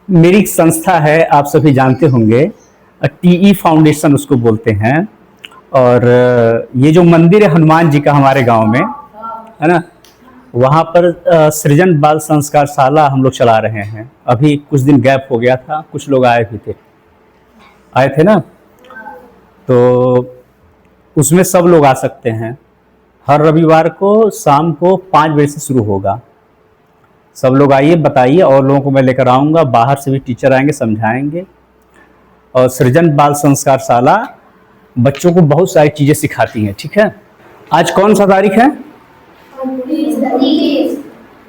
मेरी एक संस्था है, आप सभी जानते होंगे, टीई फाउंडेशन उसको बोलते हैं। और ये जो मंदिर है हनुमान जी का हमारे गांव में, है ना, वहाँ पर सृजन बाल संस्कार शाला हम लोग चला रहे हैं। अभी कुछ दिन गैप हो गया था, कुछ लोग आए थे ना, तो उसमें सब लोग आ सकते हैं। हर रविवार को शाम को 5 बजे से शुरू होगा। सब लोग आइए, बताइए, और लोगों को मैं लेकर आऊँगा, बाहर से भी टीचर आएंगे, समझाएंगे। और सृजन बाल संस्कार शाला बच्चों को बहुत सारी चीज़ें सिखाती हैं। ठीक है, आज कौन सा तारीख है?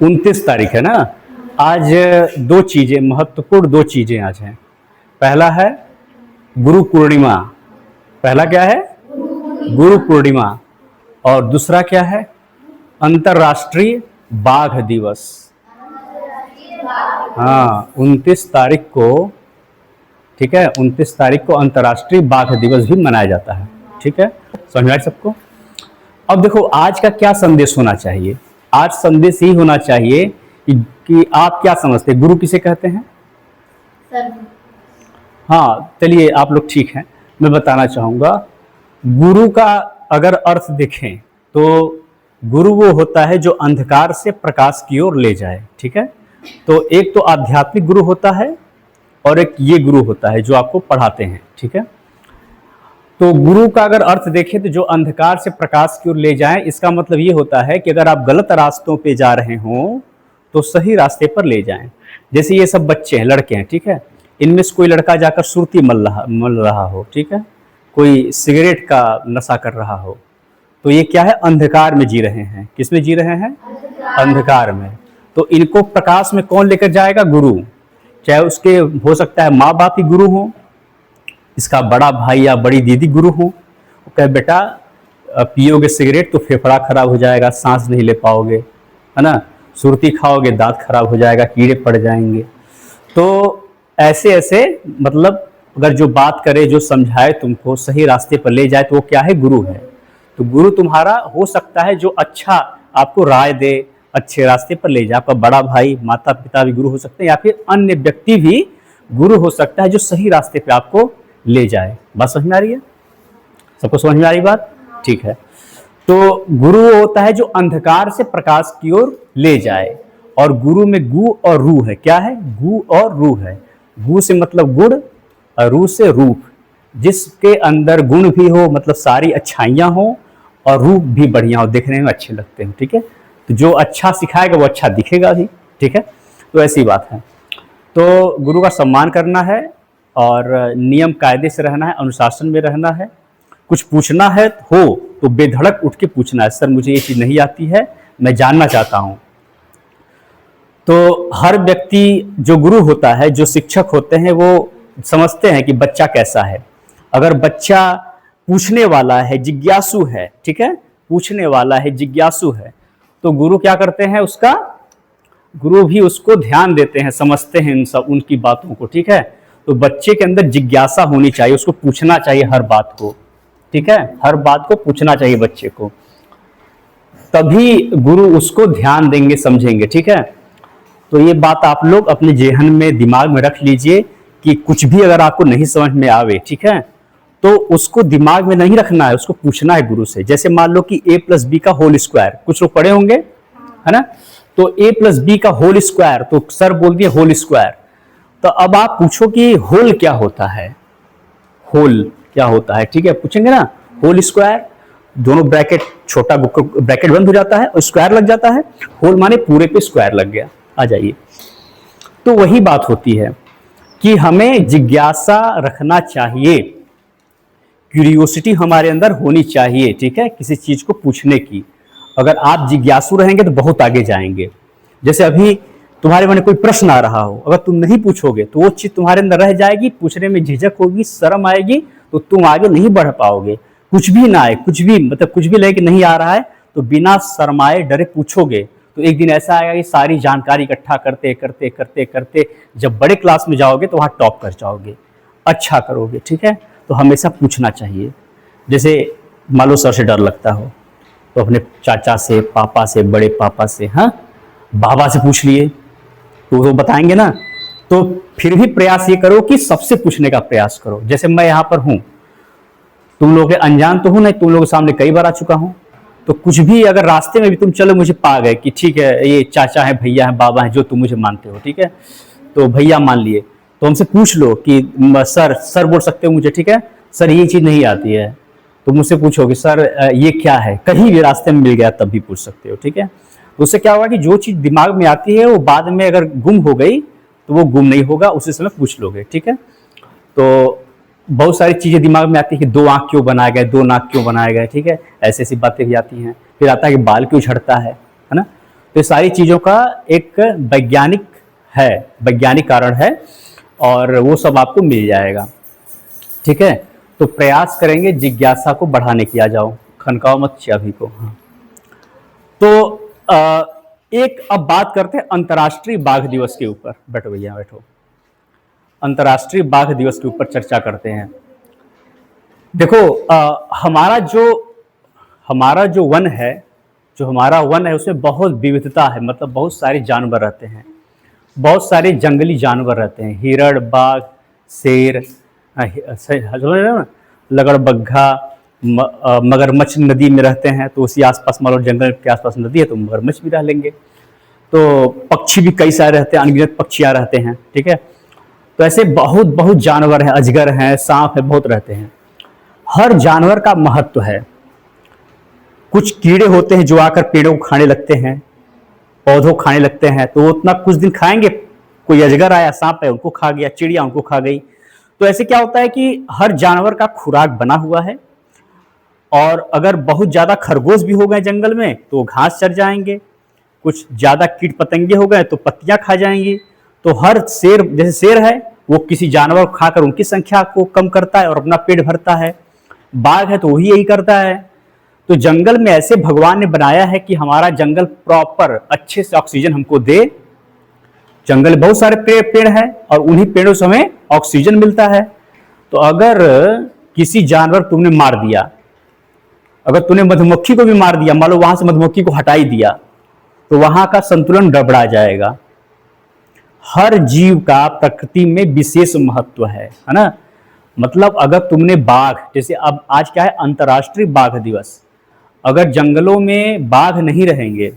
29 तारीख है ना। आज दो चीज़ें महत्वपूर्ण, दो चीज़ें आज हैं। पहला है गुरु पूर्णिमा। पहला क्या है? गुरु पूर्णिमा। और दूसरा क्या है? अंतर्राष्ट्रीय बाघ दिवस। हाँ, 29 तारीख को, ठीक है, 29 तारीख को अंतर्राष्ट्रीय बाघ दिवस भी मनाया जाता है। ठीक है, समझ में आया सबको? अब देखो आज का क्या संदेश होना चाहिए। आज संदेश यही होना चाहिए कि आप क्या समझते हैं, गुरु किसे कहते हैं? सर। हाँ, चलिए आप लोग ठीक हैं, मैं बताना चाहूँगा। गुरु का अगर अर्थ देखें तो गुरु वो होता है जो अंधकार से प्रकाश की ओर ले जाए। ठीक है, तो एक तो आध्यात्मिक गुरु होता है और एक ये गुरु होता है जो आपको पढ़ाते हैं। ठीक है, तो गुरु का अगर अर्थ देखें तो जो अंधकार से प्रकाश की ओर ले जाएं, इसका मतलब ये होता है कि अगर आप गलत रास्तों पे जा रहे हों तो सही रास्ते पर ले जाएं। जैसे ये सब बच्चे हैं, लड़के हैं, ठीक है, इनमें से कोई लड़का जाकर सुरती मल रहा हो, ठीक है, कोई सिगरेट का नशा कर रहा हो, तो ये क्या है? अंधकार में जी रहे हैं। किस में जी रहे हैं? अंधकार में। तो इनको प्रकाश में कौन लेकर जाएगा? गुरु। चाहे उसके हो सकता है माँ बाप ही गुरु हो, इसका बड़ा भाई या बड़ी दीदी गुरु हो। वो कहे बेटा पियोगे सिगरेट तो फेफड़ा खराब हो जाएगा, सांस नहीं ले पाओगे, है ना, सुरती खाओगे दांत खराब हो जाएगा, कीड़े पड़ जाएंगे। तो ऐसे ऐसे मतलब अगर जो बात करे, जो समझाए, तुमको सही रास्ते पर ले जाए, तो वो क्या है? गुरु है। तो गुरु तुम्हारा हो सकता है जो अच्छा आपको राय दे, अच्छे रास्ते पर ले जाए। आपका बड़ा भाई, माता पिता भी गुरु हो सकते हैं, या फिर अन्य व्यक्ति भी गुरु हो सकता है जो सही रास्ते पे आपको ले जाए। बात समझ में आ रही है? सबको समझ में आ रही बात? ठीक है, तो गुरु होता है जो अंधकार से प्रकाश की ओर ले जाए। और गुरु में गु और रू है। क्या है? गु और रू है। गु से मतलब गुण और रू से रूप, जिसके अंदर गुण भी हो, मतलब सारी अच्छाइयाँ हो, और रूप भी बढ़िया हो, देखने में अच्छे लगते हैं। ठीक है, तो जो अच्छा सिखाएगा वो अच्छा दिखेगा भी। ठीक है, तो ऐसी बात है। तो गुरु का सम्मान करना है और नियम कायदे से रहना है, अनुशासन में रहना है। कुछ पूछना है हो तो बेधड़क उठ के पूछना है, सर मुझे ये चीज़ नहीं आती है, मैं जानना चाहता हूँ। तो हर व्यक्ति जो गुरु होता है, जो शिक्षक होते हैं, वो समझते हैं कि बच्चा कैसा है। अगर बच्चा पूछने वाला है, जिज्ञासु है, ठीक है, पूछने वाला है, जिज्ञासु है, तो गुरु क्या करते हैं? उसका गुरु भी उसको ध्यान देते हैं, समझते हैं उनकी बातों को। ठीक है, तो बच्चे के अंदर जिज्ञासा होनी चाहिए, उसको पूछना चाहिए हर बात को। ठीक है, हर बात को पूछना चाहिए बच्चे को, तभी गुरु उसको ध्यान देंगे, समझेंगे। ठीक है, तो ये बात आप लोग अपने जेहन में, दिमाग में रख लीजिए कि कुछ भी अगर आपको नहीं समझ में आवे, ठीक है, तो उसको दिमाग में नहीं रखना है, उसको पूछना है गुरु से। जैसे मान लो कि a+b का होल स्क्वायर, कुछ लोग पढ़े होंगे, है ना, तो a+b का होल स्क्वायर, तो सर बोल दिए होल स्क्वायर। तो अब आप पूछो कि होल क्या होता है? होल क्या होता है? ठीक है, पूछेंगे ना, होल स्क्वायर, दोनों ब्रैकेट, छोटा ब्रैकेट बंद हो जाता है और स्क्वायर लग जाता है। होल माने पूरे पे स्क्वायर लग गया। आ जाइए, तो वही बात होती है कि हमें जिज्ञासा रखना चाहिए, क्यूरियोसिटी हमारे अंदर होनी चाहिए। ठीक है, किसी चीज को पूछने की। अगर आप जिज्ञासु रहेंगे तो बहुत आगे जाएंगे। जैसे अभी तुम्हारे मन में कोई प्रश्न आ रहा हो, अगर तुम नहीं पूछोगे तो वो चीज तुम्हारे अंदर रह जाएगी, पूछने में झिझक होगी, शर्म आएगी, तो तुम आगे नहीं बढ़ पाओगे। कुछ भी ना आए, कुछ भी मतलब कुछ भी लेके नहीं आ रहा है, तो बिना शर्माए डरे पूछोगे, तो एक दिन ऐसा आएगा कि सारी जानकारी इकट्ठा करते करते करते करते जब बड़े क्लास में जाओगे तो वहाँ टॉप कर जाओगे, अच्छा करोगे। ठीक है, तो हमेशा पूछना चाहिए। जैसे मान लो सर से डर लगता हो, तो अपने चाचा से, पापा से, बड़े पापा से, हाँ, बाबा से पूछ लिए तो वो बताएंगे ना। तो फिर भी प्रयास ये करो कि सबसे पूछने का प्रयास करो। जैसे मैं यहाँ पर हूँ, तुम लोग के अनजान तो हूँ नहीं, तुम लोगों के सामने कई बार आ चुका हूँ, तो कुछ भी अगर रास्ते में भी तुम चलो मुझे पा गए कि ठीक है ये चाचा है, भैया है, बाबा है, जो तुम मुझे मानते हो, ठीक है, तो भैया मान लिए, तो हमसे पूछ लो कि सर, सर बोल सकते हो मुझे, ठीक है, सर ये चीज़ नहीं आती है, तो मुझसे पूछो कि सर ये क्या है, कहीं भी रास्ते में मिल गया तब भी पूछ सकते हो, ठीक है। तो उससे क्या होगा कि जो चीज़ दिमाग में आती है वो बाद में अगर गुम हो गई तो वो गुम नहीं होगा, उसी समय पूछ लोगे, ठीक है। तो बहुत सारी चीज़ें दिमाग में आती है कि दो आँख क्यों बनाए गए, दो नाक क्यों बनाए गए, ठीक है, ऐसी ऐसी बातें भी आती हैं। फिर आता है कि बाल क्यों झड़ता है ना। तो ये सारी चीज़ों का एक वैज्ञानिक कारण है और वो सब आपको मिल जाएगा, ठीक है। तो प्रयास करेंगे जिज्ञासा को बढ़ाने की। आ जाओ, खनकाओ मत चाबी को। हाँ, तो एक अब बात करते हैं अंतर्राष्ट्रीय बाघ दिवस के ऊपर। बैठो भैया बैठो। अंतर्राष्ट्रीय बाघ दिवस के ऊपर चर्चा करते हैं। देखो हमारा जो वन है उसमें बहुत विविधता है, मतलब बहुत सारे जानवर रहते हैं, बहुत सारे जंगली जानवर रहते हैं, हिरण, बाघ, शेर, लगड़बग्घा, मगरमच्छ नदी में रहते हैं, तो उसी आसपास मान लो जंगल के आसपास नदी है तो मगरमच्छ भी रह लेंगे। तो पक्षी भी कई सारे रहते हैं, अनगिनत पक्षियाँ रहते हैं, ठीक है। तो ऐसे बहुत बहुत जानवर हैं, अजगर हैं, सांप है, बहुत रहते हैं। हर जानवर का महत्व है। कुछ कीड़े होते हैं जो आकर पेड़ों को खाने लगते हैं, पौधों को खाने लगते हैं, तो वो उतना कुछ दिन खाएंगे, कोई अजगर आया, सांप है, उनको खा गया, चिड़िया उनको खा गई। तो ऐसे क्या होता है कि हर जानवर का खुराक बना हुआ है, और अगर बहुत ज़्यादा खरगोश भी हो गए जंगल में तो घास चर जाएंगे, कुछ ज़्यादा कीट पतंगे हो गए तो पत्तियाँ खा जाएंगी। तो हर शेर, जैसे शेर है वो किसी जानवर को खाकर उनकी संख्या को कम करता है और अपना पेट भरता है, बाघ है तो वही यही करता है। तो जंगल में ऐसे भगवान ने बनाया है कि हमारा जंगल प्रॉपर अच्छे से ऑक्सीजन हमको दे। जंगल में बहुत सारे पेड़ हैं और उन्हीं पेड़ों से हमें ऑक्सीजन मिलता है। तो अगर किसी जानवर तुमने मार दिया, अगर तूने मधुमक्खी को भी मार दिया, मान लो वहां से मधुमक्खी को हटाई दिया, तो वहां का संतुलन गड़बड़ा जाएगा। हर जीव का प्रकृति में विशेष महत्व है ना। मतलब अगर तुमने बाघ, जैसे अब आज क्या है, अंतर्राष्ट्रीय बाघ दिवस, अगर जंगलों में बाघ नहीं रहेंगे,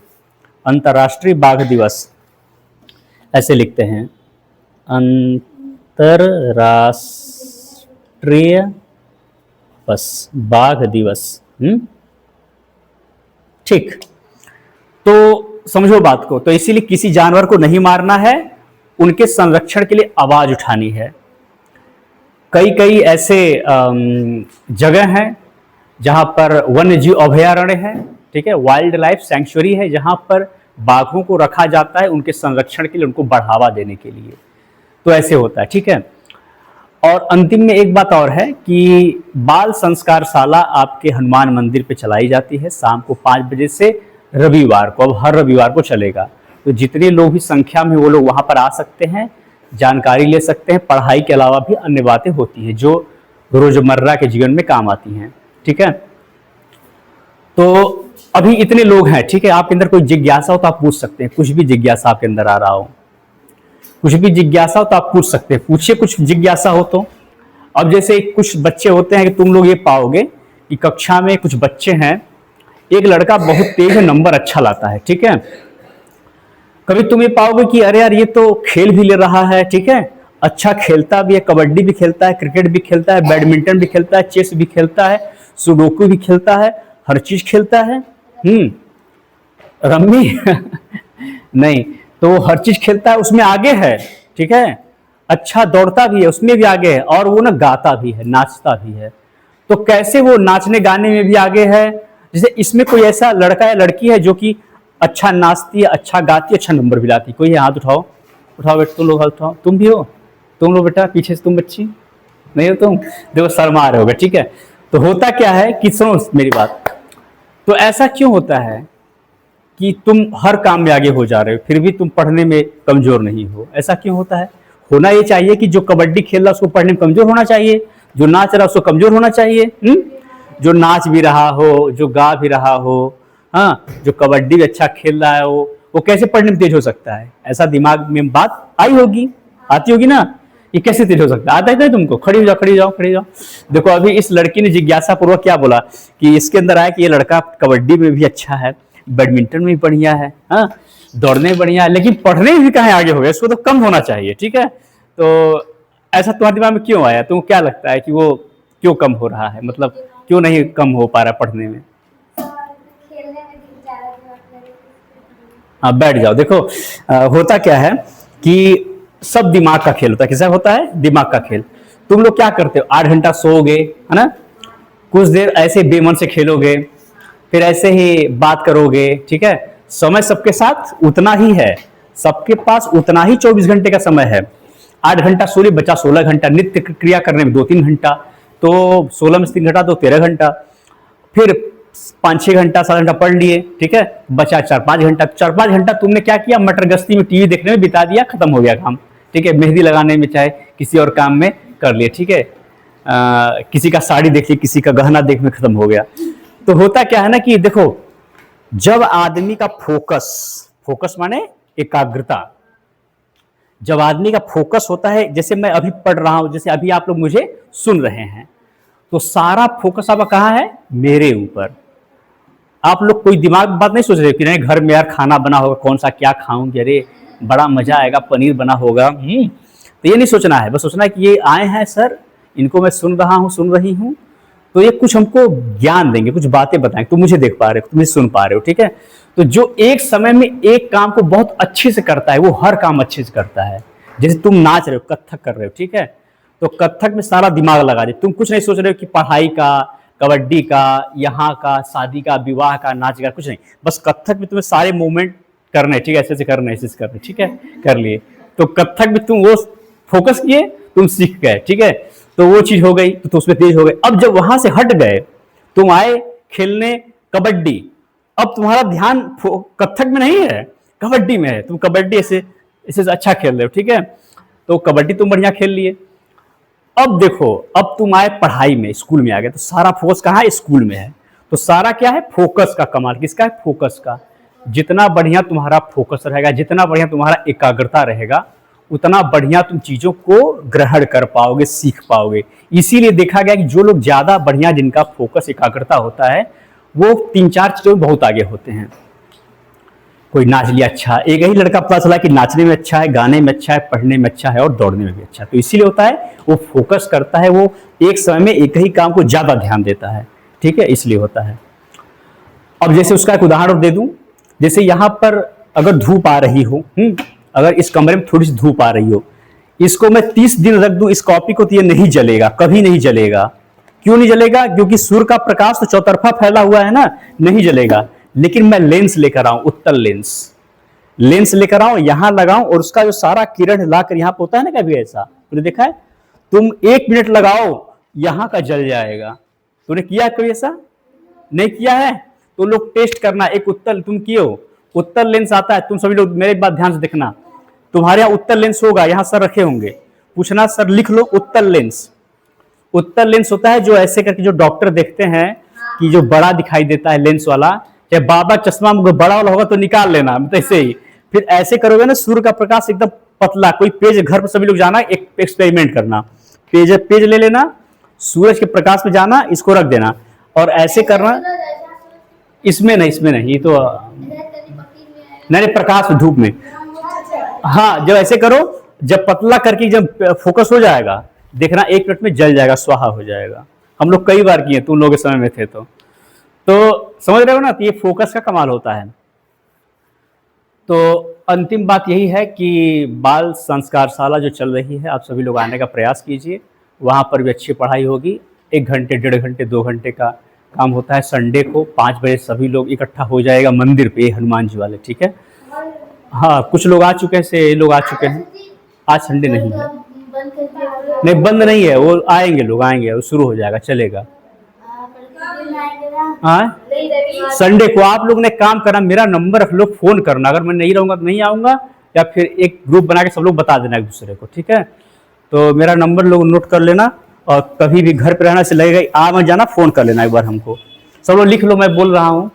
अंतर्राष्ट्रीय बाघ दिवस ऐसे लिखते हैं, अंतर्राष्ट्रीय बस बाघ दिवस, ठीक। तो समझो बात को। तो इसीलिए किसी जानवर को नहीं मारना है, उनके संरक्षण के लिए आवाज उठानी है। कई ऐसे जगह हैं जहां पर वन्य जीव अभयारण्य है, ठीक है, वाइल्ड लाइफ सैंक्चुअरी है, जहां पर बाघों को रखा जाता है उनके संरक्षण के लिए, उनको बढ़ावा देने के लिए। तो ऐसे होता है, ठीक है। और अंतिम में एक बात और है कि बाल संस्कारशाला आपके हनुमान मंदिर पे चलाई जाती है शाम को 5 बजे से रविवार को। अब हर रविवार को चलेगा, तो जितने लोग भी संख्या में वो लोग वहाँ पर आ सकते हैं, जानकारी ले सकते हैं। पढ़ाई के अलावा भी अन्य बातें होती हैं जो रोजमर्रा के जीवन में काम आती हैं, ठीक है। तो अभी इतने लोग हैं, ठीक है। आपके अंदर कोई जिज्ञासा हो तो आप पूछ सकते हैं, कुछ भी जिज्ञासा आपके अंदर आ रहा हो, कुछ भी जिज्ञासा हो तो आप पूछ सकते हैं, पूछिए कुछ जिज्ञासा हो तो। अब जैसे कुछ बच्चे होते हैं कि तुम लोग ये पाओगे कि कक्षा में कुछ बच्चे हैं, एक लड़का बहुत तेज है, नंबर अच्छा लाता है, ठीक है। कभी तुम ये पाओगे कि अरे यार ये तो खेल भी ले रहा है, ठीक है, अच्छा खेलता भी है, कबड्डी भी खेलता है, क्रिकेट भी खेलता है, बैडमिंटन भी खेलता है, चेस भी खेलता है, सुडोकू भी खेलता है, हर चीज खेलता है। रम्मी नहीं, तो वो हर चीज खेलता है, उसमें आगे है, ठीक है, अच्छा दौड़ता भी है, उसमें भी आगे है, और वो ना गाता भी है, नाचता भी है। तो कैसे वो नाचने गाने में भी आगे है। जैसे इसमें कोई ऐसा लड़का या लड़की है जो कि अच्छा नाचती है, अच्छा गाती है, अच्छा नंबर भी लाती है, कोई है? हाथ उठाओ, उठाओ बेटा, तुम लोग हाथ उठाओ। तुम भी हो? तुम लोग बेटा, पीछे से तुम बच्ची नहीं हो तुम, देखो शर्मा रहे होगे, ठीक है। तो होता क्या है कि सुनो मेरी बात, तो ऐसा क्यों होता है कि तुम हर काम में आगे हो जा रहे हो फिर भी तुम पढ़ने में कमजोर नहीं हो? ऐसा क्यों होता है? होना ये चाहिए कि जो कबड्डी खेल रहा है उसको पढ़ने में कमजोर होना चाहिए, जो नाच रहा है उसको कमजोर होना चाहिए। जो नाच भी रहा हो, जो गा भी रहा हो, हाँ, जो कबड्डी भी अच्छा खेल रहा है वो कैसे पढ़ने में तेज हो सकता है? ऐसा दिमाग में बात आई होगी, आती होगी ना, ये कैसे तेज हो सकता है? आता है तुमको? खड़ी हो जाओ, खड़ी हो जाओ, खड़ी हो जाओ। देखो अभी इस लड़की ने जिज्ञासा पूर्वक क्या बोला कि इसके अंदर आया कि ये लड़का कबड्डी में भी अच्छा है, बैडमिंटन में भी बढ़िया है, हाँ, दौड़ने में बढ़िया है, लेकिन पढ़ने में भी कहाँ आगे हो गया, इसको तो कम होना चाहिए। ठीक है, तो ऐसा तुम्हारे दिमाग में क्यों आया? तुमको क्या लगता है कि वो क्यों कम हो रहा है, मतलब क्यों नहीं कम हो पा रहा पढ़ने में? हाँ, बैठ जाओ। देखो होता क्या है कि सब दिमाग का खेल होता है। किसका होता है? दिमाग का खेल। तुम लोग क्या करते हो? 8 घंटा सोओगे, है ना, कुछ देर ऐसे बेमन से खेलोगे, फिर ऐसे ही बात करोगे। ठीक है, समय सबके साथ उतना ही है, सबके पास उतना ही 24 घंटे का समय है। 8 घंटा सो लिए, बचा 16 घंटा। नित्य क्रिया करने में 2-3 घंटा, तो 16 में से 3 घंटा तो 13 घंटा। फिर 5-6 घंटा 7 घंटा पढ़ लिए। ठीक है, बचा 4-5 घंटा। 4-5 घंटा तुमने क्या किया? मटर गश्ती में, टीवी देखने में बिता दिया, खत्म हो गया काम। ठीक है, मेहंदी लगाने में, चाहे किसी और काम में कर लिए। ठीक है, किसी का साड़ी देख लिया, किसी का गहना देख में खत्म हो गया। तो होता क्या है ना कि देखो, जब आदमी का फोकस, फोकस माने एकाग्रता, जब आदमी का फोकस होता है, जैसे मैं अभी पढ़ रहा हूं, जैसे अभी आप लोग मुझे सुन रहे हैं, तो सारा फोकस आपका कहाँ है? मेरे ऊपर। आप लोग कोई दिमाग बात नहीं सोच रहे कि नहीं घर में यार खाना बना होगा, कौन सा क्या खाऊंगी, अरे बड़ा मजा आएगा, पनीर बना होगा। तो ये नहीं सोचना है, बस सोचना है कि ये आए हैं सर, इनको मैं सुन रहा हूँ, सुन रही हूँ, तो ये कुछ हमको ज्ञान देंगे, कुछ बातें बताएंगे। तुम मुझे देख पा रहे हो, तुम मुझे सुन पा रहे हो। ठीक है, तो जो एक समय में एक काम को बहुत अच्छे से करता है, वो हर काम अच्छे से करता है। जैसे तुम नाच रहे हो, कत्थक कर रहे हो, ठीक है, तो कत्थक में सारा दिमाग लगा दे। तुम कुछ नहीं सोच रहे हो कि पढ़ाई का, कबड्डी का, यहाँ का, शादी का, विवाह का, नाच का, कुछ नहीं, बस कत्थक में तुम्हें सारे मूवमेंट करने, ठीक है, ऐसे ऐसे करने, ऐसे करने। ठीक है, कर लिए, तो कत्थक में तुम वो फोकस किए, तुम सीख गए। ठीक है, तो वो चीज हो गई, तो उसमें तेज हो गए। अब जब वहां से हट गए, तुम आए खेलने कबड्डी, अब तुम्हारा ध्यान कत्थक में नहीं है, कबड्डी में है। तुम कबड्डी ऐसे ऐसे अच्छा खेल रहे हो। ठीक है, तो कबड्डी तुम बढ़िया खेल लिए। अब देखो, अब तुम आए पढ़ाई में, स्कूल में आ गए, तो सारा फोकस कहाँ है? स्कूल में है। तो सारा क्या है? फोकस का कमाल किसका है? फोकस का। जितना बढ़िया तुम्हारा फोकस रहेगा, जितना बढ़िया तुम्हारा एकाग्रता रहेगा, उतना बढ़िया तुम चीजों को ग्रहण कर पाओगे, सीख पाओगे। इसीलिए देखा गया कि जो लोग ज्यादा बढ़िया, जिनका फोकस एकाग्रता होता है, वो 3-4 चीजों में बहुत आगे होते हैं। कोई नाच लिया अच्छा, एक ही लड़का पता चला कि नाचने में अच्छा है, गाने में अच्छा है, पढ़ने में अच्छा है और दौड़ने में भी अच्छा है। तो इसीलिए होता है, वो फोकस करता है, वो एक समय में एक ही काम को ज्यादा ध्यान देता है। ठीक है, इसलिए होता है। अब जैसे उसका एक उदाहरण दे दूं, जैसे यहाँ पर अगर धूप आ रही हो, अगर इस कमरे में थोड़ी सी धूप आ रही हो, इसको मैं 30 दिन रख दूं इस कॉपी को, तो ये नहीं जलेगा, कभी नहीं जलेगा। क्यों नहीं जलेगा? क्योंकि सूर्य का प्रकाश तो चौतरफा फैला हुआ है ना, नहीं जलेगा। लेकिन मैं लेंस लेकर आऊं, उत्तल लेंस, लेंस लेकर आऊं, यहां लगाऊं, और उसका जो सारा किरण लाकर यहां पर होता है ना, कभी ऐसा तुमने देखा है? तुम 1 मिनट लगाओ, यहां का जल जाएगा। तूने किया कभी ऐसा? नहीं किया है? तो लोग टेस्ट करना, एक उत्तल तुम किए हो, उत्तल लेंस आता है, तुम सभी लोग मेरे बात ध्यान से देखना, तुम्हारे यहाँ उत्तल लेंस होगा, यहां सर रखे होंगे, पूछना सर लिख लो उत्तल लेंस। उत्तल लेंस होता है जो ऐसे करके जो डॉक्टर देखते हैं कि जो बड़ा दिखाई देता है लेंस वाला, चाहे बाबा चश्मा बड़ा वाला होगा तो निकाल लेना, मतलब ऐसे ही। फिर ऐसे करोगे ना, सूर्य का प्रकाश एकदम पतला, कोई पेज घर पर सभी लोग जाना, एक एक्सपेरिमेंट करना, पेज ले लेना, सूरज के प्रकाश में जाना, इसको रख देना और ऐसे करना। इसमें नहीं, ये तो नहीं, प्रकाश में, धूप में। हाँ, जब ऐसे करो, जब पतला करके जब फोकस हो जाएगा, देखना 1 मिनट में जल जाएगा, स्वाहा हो जाएगा। हम लोग कई बार किए, तुम लोग के समय में थे तो समझ रहे हो ना, तो ये फोकस का कमाल होता है। तो अंतिम बात यही है कि बाल संस्कारशाला जो चल रही है, आप सभी लोग आने का प्रयास कीजिए, वहाँ पर भी अच्छी पढ़ाई होगी। 1 घंटे, 1.5 घंटे, 2 घंटे का काम होता है। संडे को 5 बजे सभी लोग इकट्ठा हो जाएगा मंदिर पे, हनुमान जी वाले। ठीक है, हाँ, कुछ लोग आ चुके हैं, से लोग आ चुके हैं। आज संडे नहीं है, नहीं बंद नहीं है, वो आएंगे, लोग आएंगे, वो शुरू हो जाएगा, चलेगा। हाँ, संडे को आप लोग ने काम करना, मेरा नंबर रख लो, फोन करना, अगर मैं नहीं रहूंगा तो नहीं आऊंगा, या फिर एक ग्रुप बना के सब लोग बता देना एक दूसरे को। ठीक है, तो मेरा नंबर लोग नोट कर लेना, और कभी भी घर पे रहना से लगेगा आ मत जाना, फोन कर लेना एक बार हमको। सब लोग लिख लो, मैं बोल रहा हूँ।